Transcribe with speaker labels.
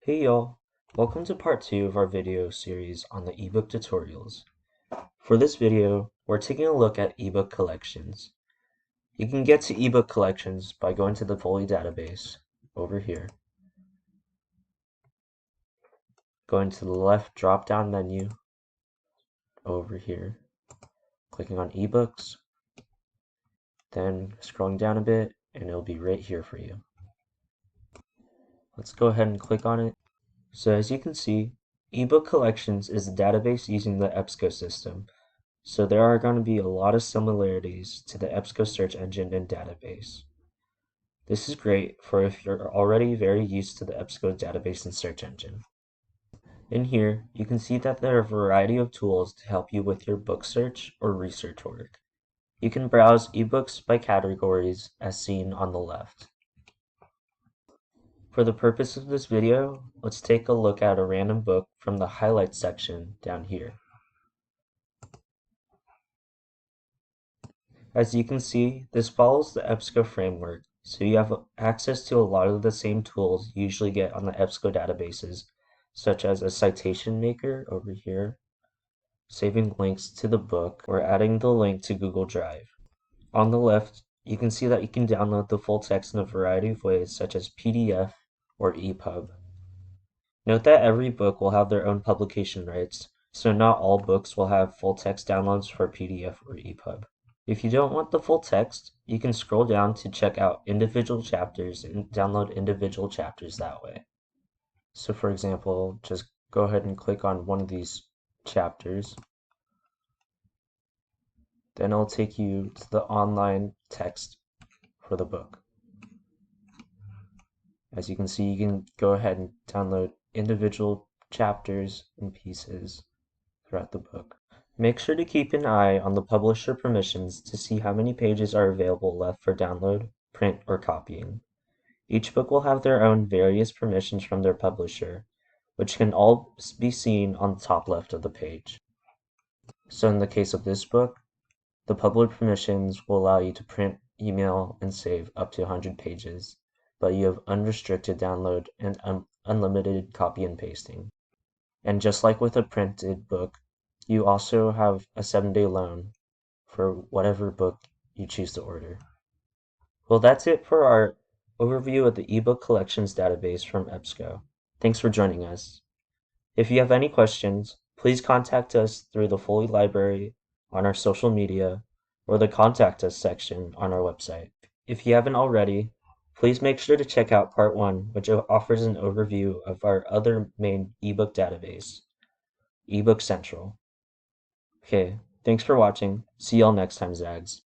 Speaker 1: Hey y'all, welcome to part 2 of our video series on the ebook tutorials. For this video, we're taking a look at ebook collections. You can get to ebook collections by going to the Foley database over here, going to the left drop-down menu over here, clicking on ebooks, then scrolling down a bit, and it'll be right here for you. Let's go ahead and click on it. So as you can see, ebook collections is a database using the Ebsco system. So there are going to be a lot of similarities to the Ebsco search engine and database. This is great for if you're already very used to the Ebsco database and search engine. In here, you can see that there are a variety of tools to help you with your book search or research work. You can browse ebooks by categories as seen on the left. For the purpose of this video, let's take a look at a random book from the highlights section down here. As you can see, this follows the Ebsco framework, so you have access to a lot of the same tools you usually get on the Ebsco databases, such as a citation maker over here, saving links to the book, or adding the link to Google Drive. On the left, you can see that you can download the full text in a variety of ways, such as PDF or EPUB. Note that every book will have their own publication rights, so not all books will have full text downloads for PDF or EPUB. If you don't want the full text, you can scroll down to check out individual chapters and download individual chapters that way. So for example, just go ahead and click on one of these chapters. Then it'll take you to the online text for the book. As you can see, you can go ahead and download individual chapters and pieces throughout the book. Make sure to keep an eye on the publisher permissions to see how many pages are available left for download, print, or copying. Each book will have their own various permissions from their publisher, which can all be seen on the top left of the page. So in the case of this book, the public permissions will allow you to print, email, and save up to 100 pages, but you have unrestricted download and unlimited copy and pasting. And just like with a printed book, you also have a 7-day loan for whatever book you choose to order. Well, that's it for our overview of the ebook collections database from Ebsco. Thanks for joining us. If you have any questions, please contact us through the Foley library on our social media or the contact us section on our website. If you haven't already, please make sure to check out part 1, which offers an overview of our other main ebook database, eBook Central. Okay, thanks for watching. See y'all next time, Zags.